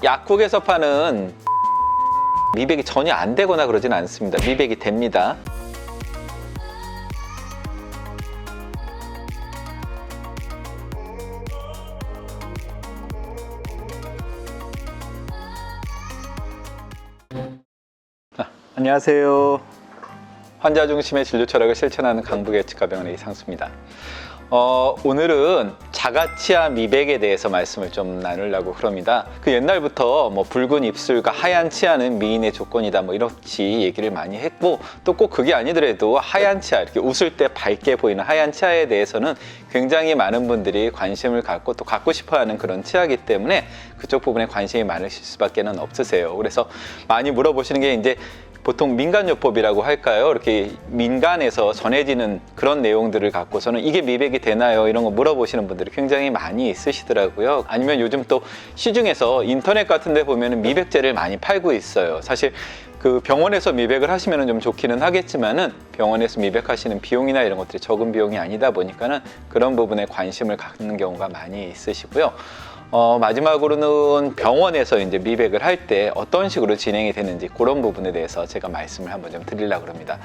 약국에서 파는 미백이 전혀 안 되거나 그러진 않습니다. 미백이 됩니다. 안녕하세요. 환자 중심의 진료 철학을 실천하는 강북예측과병원의 이상수입니다. 오늘은 자가치아 미백에 대해서 말씀을 좀 나누려고 그럽니다. 그 옛날부터 붉은 입술과 하얀 치아는 미인의 조건이다 이렇게 얘기를 많이 했고, 또 꼭 그게 아니더라도 하얀 치아, 이렇게 웃을 때 밝게 보이는 하얀 치아에 대해서는 굉장히 많은 분들이 관심을 갖고 또 갖고 싶어하는 그런 치아이기 때문에 그쪽 부분에 관심이 많으실 수밖에 없으세요. 그래서 많이 물어보시는 게 이제 보통 민간요법이라고 할까요? 이렇게 민간에서 전해지는 그런 내용들을 갖고서는 이게 미백이 되나요? 이런 거 물어보시는 분들이 굉장히 많이 있으시더라고요. 아니면 요즘 또 시중에서 인터넷 같은 데 보면은 미백제를 많이 팔고 있어요. 사실 그 병원에서 미백을 하시면 좀 좋기는 하겠지만은 병원에서 미백하시는 비용이나 이런 것들이 적은 비용이 아니다 보니까는 그런 부분에 관심을 갖는 경우가 많이 있으시고요. 마지막으로는 병원에서 이제 미백을 할 때 어떤 식으로 진행이 되는지 그런 부분에 대해서 제가 말씀을 한번 좀 드리려고 합니다.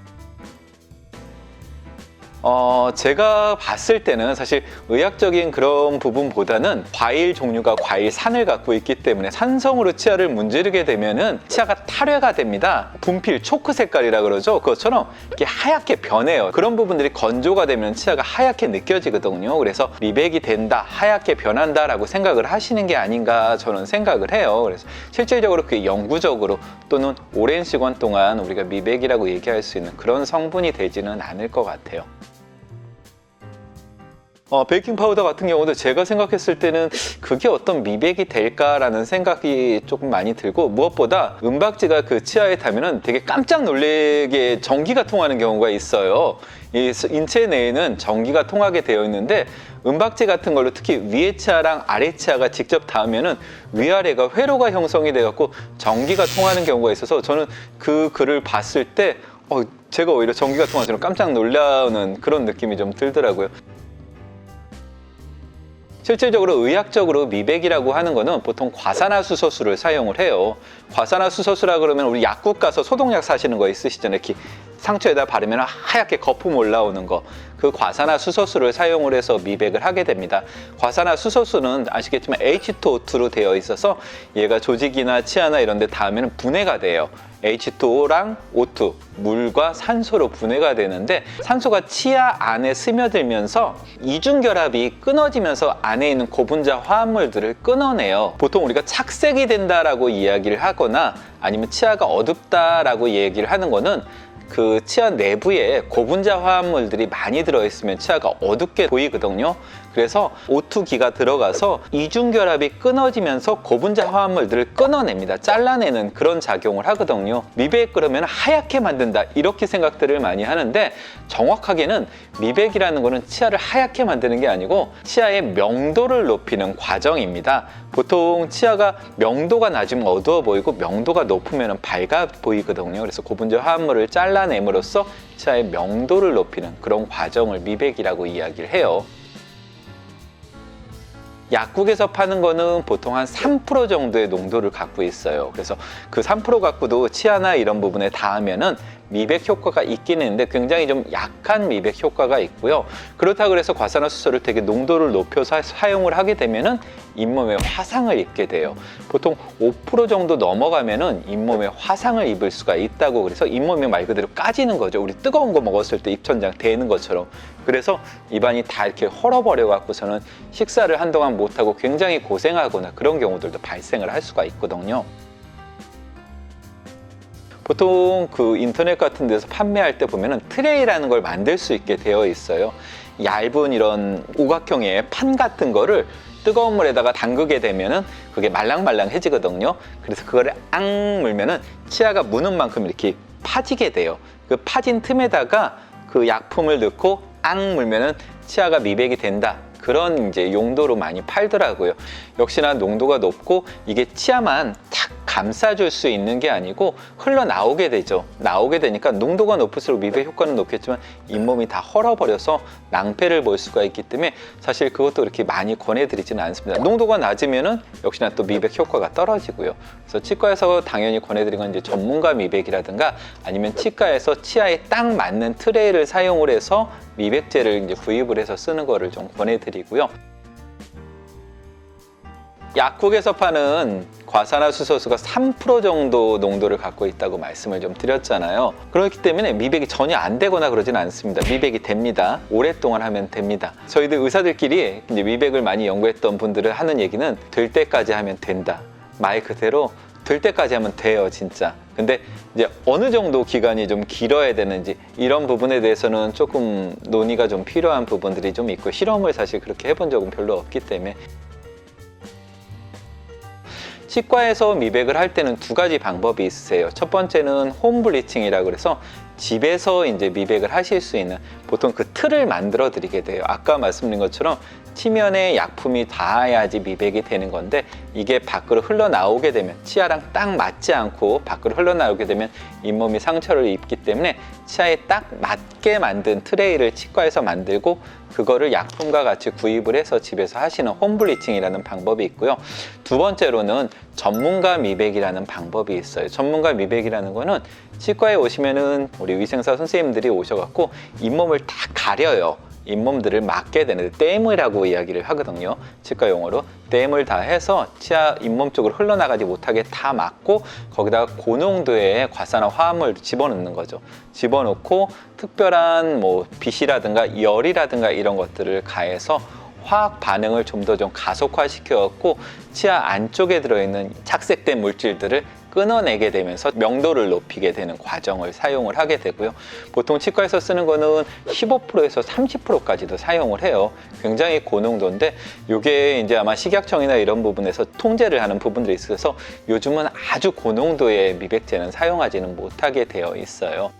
제가 봤을 때는 사실 의학적인 그런 부분보다는 과일 종류가 과일산을 갖고 있기 때문에 산성으로 치아를 문지르게 되면은 치아가 탈회가 됩니다. 분필, 초크 색깔이라 그러죠. 그것처럼 이렇게 하얗게 변해요. 그런 부분들이 건조가 되면 치아가 하얗게 느껴지거든요. 그래서 미백이 된다, 하얗게 변한다라고 생각을 하시는 게 아닌가 저는 생각을 해요. 그래서 실질적으로 그게 영구적으로 또는 오랜 시간 동안 우리가 미백이라고 얘기할 수 있는 그런 성분이 되지는 않을 것 같아요. 베이킹 파우더 같은 경우도 제가 생각했을 때는 그게 어떤 미백이 될까라는 생각이 조금 많이 들고, 무엇보다 은박지가 그 치아에 닿으면 되게 깜짝 놀라게 전기가 통하는 경우가 있어요. 이 인체 내에는 전기가 통하게 되어 있는데 은박지 같은 걸로 특히 위에 치아랑 아래 치아가 직접 닿으면은 위아래가 회로가 형성이 돼 갖고 전기가 통하는 경우가 있어서 저는 그 글을 봤을 때 제가 오히려 전기가 통해서 깜짝 놀라는 그런 느낌이 좀 들더라고요. 실질적으로 의학적으로 미백이라고 하는 거는 보통 과산화수소수를 사용을 해요. 과산화수소수라 그러면 우리 약국 가서 소독약 사시는 거 있으시잖아요. 이렇게 상처에다 바르면 하얗게 거품 올라오는 거. 그 과산화수소수를 사용을 해서 미백을 하게 됩니다. 과산화수소수는 아시겠지만 H2O2로 되어 있어서 얘가 조직이나 치아나 이런 데 닿으면 분해가 돼요. H2O랑 O2, 물과 산소로 분해가 되는데 산소가 치아 안에 스며들면서 이중결합이 끊어지면서 안에 있는 고분자 화합물들을 끊어내요. 보통 우리가 착색이 된다라고 이야기를 하거나 아니면 치아가 어둡다라고 얘기를 하는 거는 그 치아 내부에 고분자 화합물들이 많이 들어있으면 치아가 어둡게 보이거든요. 그래서 O2기가 들어가서 이중결합이 끊어지면서 고분자 화합물들을 끊어냅니다. 잘라내는 그런 작용을 하거든요. 미백 그러면 하얗게 만든다 이렇게 생각들을 많이 하는데, 정확하게는 미백이라는 거는 치아를 하얗게 만드는 게 아니고 치아의 명도를 높이는 과정입니다. 보통 치아가 명도가 낮으면 어두워 보이고 명도가 높으면 밝아 보이거든요. 그래서 고분자 화합물을 잘라냄으로써 치아의 명도를 높이는 그런 과정을 미백이라고 이야기를 해요. 약국에서 파는 거는 보통 한 3% 정도의 농도를 갖고 있어요. 그래서 그 3% 갖고도 치아나 이런 부분에 닿으면은 미백 효과가 있긴 있는데 굉장히 좀 약한 미백 효과가 있고요. 그렇다고 해서 과산화수소를 되게 농도를 높여서 사용을 하게 되면은 잇몸에 화상을 입게 돼요. 보통 5% 정도 넘어가면은 잇몸에 화상을 입을 수가 있다고, 그래서 잇몸이 말 그대로 까지는 거죠. 우리 뜨거운 거 먹었을 때 입천장 데는 것처럼. 그래서 입안이 다 이렇게 헐어버려 갖고서는 식사를 한동안 못하고 굉장히 고생하거나 그런 경우들도 발생을 할 수가 있거든요. 보통 그 인터넷 같은 데서 판매할 때 보면은 트레이라는 걸 만들 수 있게 되어 있어요. 얇은 이런 오각형의 판 같은 거를 뜨거운 물에다가 담그게 되면은 그게 말랑말랑해지거든요. 그래서 그거를 앙 물면은 치아가 무는 만큼 이렇게 파지게 돼요. 그 파진 틈에다가 그 약품을 넣고 앙 물면은 치아가 미백이 된다. 그런 이제 용도로 많이 팔더라고요. 역시나 농도가 높고 이게 치아만 탁 감싸줄 수 있는 게 아니고 흘러나오게 되죠. 나오게 되니까 농도가 높을수록 미백 효과는 높겠지만 잇몸이 다 헐어버려서 낭패를 볼 수가 있기 때문에 사실 그것도 그렇게 많이 권해드리지는 않습니다. 농도가 낮으면은 역시나 또 미백 효과가 떨어지고요. 그래서 치과에서 당연히 권해드리는 건 이제 전문가 미백이라든가 아니면 치과에서 치아에 딱 맞는 트레이를 사용을 해서 미백제를 이제 구입을 해서 쓰는 거를 좀 권해드리고요. 약국에서 파는 과산화수소수가 3% 정도 농도를 갖고 있다고 말씀을 좀 드렸잖아요. 그렇기 때문에 미백이 전혀 안 되거나 그러지는 않습니다. 미백이 됩니다. 오랫동안 하면 됩니다. 저희들 의사들끼리 이제 미백을 많이 연구했던 분들을 하는 얘기는 될 때까지 하면 된다. 말 그대로 될 때까지 하면 돼요, 진짜. 근데 이제 어느 정도 기간이 좀 길어야 되는지 이런 부분에 대해서는 조금 논의가 좀 필요한 부분들이 좀 있고 실험을 사실 그렇게 해본 적은 별로 없기 때문에 치과에서 미백을 할 때는 두 가지 방법이 있으세요. 첫 번째는 홈 블리칭이라고 그래서 집에서 이제 미백을 하실 수 있는 보통 그 틀을 만들어 드리게 돼요. 아까 말씀드린 것처럼 치면에 약품이 닿아야지 미백이 되는 건데 이게 밖으로 흘러나오게 되면 치아랑 딱 맞지 않고 밖으로 흘러나오게 되면 잇몸이 상처를 입기 때문에 치아에 딱 맞게 만든 트레이를 치과에서 만들고 그거를 약품과 같이 구입을 해서 집에서 하시는 홈 블리칭이라는 방법이 있고요. 두 번째로는 전문가 미백이라는 방법이 있어요. 전문가 미백이라는 거는 치과에 오시면은 우리 위생사 선생님들이 오셔갖고 잇몸을 다 가려요. 잇몸들을 막게 되는데 댐이라고 이야기를 하거든요. 치과 용어로 댐을 다 해서 치아 잇몸 쪽으로 흘러나가지 못하게 다 막고 거기다가 고농도의 과산화 화합물을 집어넣는 거죠. 집어넣고 특별한 뭐 빛이라든가 열이라든가 이런 것들을 가해서 화학 반응을 좀 더 가속화시켜갖고 치아 안쪽에 들어있는 착색된 물질들을 끊어내게 되면서 명도를 높이게 되는 과정을 사용을 하게 되고요. 보통 치과에서 쓰는 거는 15%에서 30%까지도 사용을 해요. 굉장히 고농도인데 이게 이제 아마 식약청이나 이런 부분에서 통제를 하는 부분들이 있어서 요즘은 아주 고농도의 미백제는 사용하지는 못하게 되어 있어요.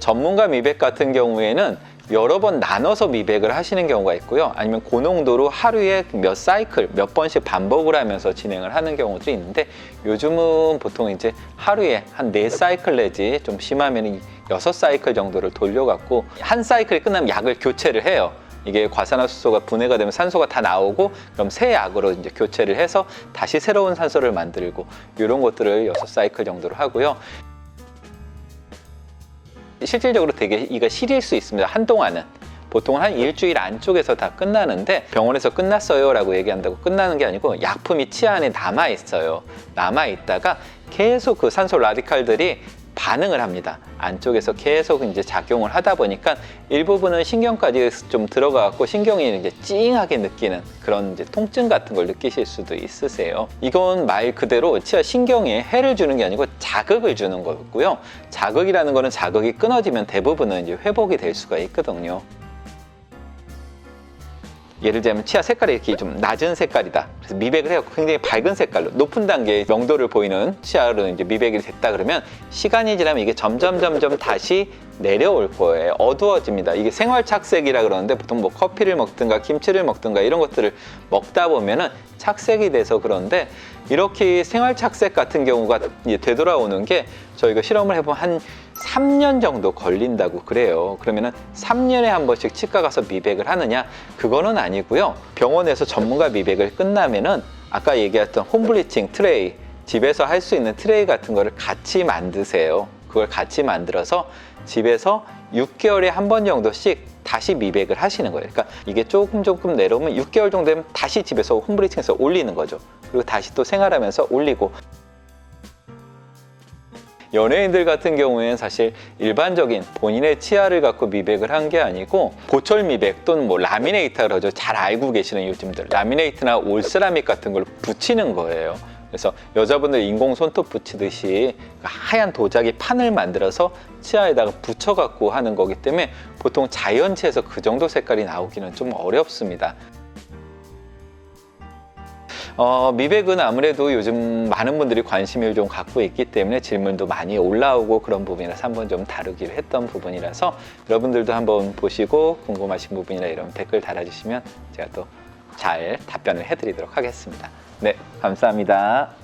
전문가 미백 같은 경우에는 여러 번 나눠서 미백을 하시는 경우가 있고요. 아니면 고농도로 하루에 몇 사이클, 몇 번씩 반복을 하면서 진행을 하는 경우도 있는데 요즘은 보통 이제 하루에 한 4사이클 내지 좀 심하면 6사이클 정도를 돌려갖고 한 사이클이 끝나면 약을 교체를 해요. 이게 과산화수소가 분해가 되면 산소가 다 나오고 그럼 새 약으로 이제 교체를 해서 다시 새로운 산소를 만들고 이런 것들을 6사이클 정도로 하고요. 실질적으로 되게 이가 시릴 수 있습니다. 한동안은 보통 한 일주일 안쪽에서 다 끝나는데 병원에서 끝났어요 라고 얘기한다고 끝나는 게 아니고 약품이 치아 안에 남아있어요. 남아있다가 계속 그 산소 라디칼들이 반응을 합니다. 안쪽에서 계속 이제 작용을 하다 보니까 일부분은 신경까지 좀 들어가고 신경이 이제 찡하게 느끼는 그런 이제 통증 같은 걸 느끼실 수도 있으세요. 이건 말 그대로 치아 신경에 해를 주는 게 아니고 자극을 주는 거고요. 자극이라는 거는 자극이 끊어지면 대부분은 이제 회복이 될 수가 있거든요. 예를 들면 치아 색깔이 이렇게 좀 낮은 색깔이다. 그래서 미백을 해요. 굉장히 밝은 색깔로 높은 단계의 명도를 보이는 치아로 이제 미백이 됐다 그러면 시간이 지나면 이게 점점 다시 내려올 거예요. 어두워집니다. 이게 생활착색이라 그러는데 보통 뭐 커피를 먹든가 김치를 먹든가 이런 것들을 먹다 보면은 착색이 돼서 그런데 이렇게 생활착색 같은 경우가 이제 되돌아오는 게 저희가 실험을 해보면 한 3년 정도 걸린다고 그래요. 그러면은 3년에 한 번씩 치과 가서 미백을 하느냐? 그거는 아니고요. 병원에서 전문가 미백을 끝나면은 아까 얘기했던 홈블리칭 트레이, 집에서 할 수 있는 트레이 같은 거를 같이 만드세요. 그걸 같이 만들어서 집에서 6개월에 한 번 정도씩 다시 미백을 하시는 거예요. 그러니까 이게 조금 내려오면 6개월 정도 되면 다시 집에서 홈블리칭해서 올리는 거죠. 그리고 다시 또 생활하면서 올리고 연예인들 같은 경우에는 사실 일반적인 본인의 치아를 갖고 미백을 한 게 아니고 보철 미백 또는 뭐 라미네이터 그러죠. 잘 알고 계시는 요즘들 라미네이트나 올세라믹 같은 걸 붙이는 거예요. 그래서 여자분들 인공 손톱 붙이듯이 하얀 도자기 판을 만들어서 치아에다가 붙여갖고 하는 거기 때문에 보통 자연치에서 그 정도 색깔이 나오기는 좀 어렵습니다. 미백은 아무래도 요즘 많은 분들이 관심을 좀 갖고 있기 때문에 질문도 많이 올라오고 그런 부분이라서 한번 좀 다루기로 했던 부분이라서 여러분들도 한번 보시고 궁금하신 부분이나 이런 댓글 달아주시면 제가 또 잘 답변을 해드리도록 하겠습니다. 네, 감사합니다.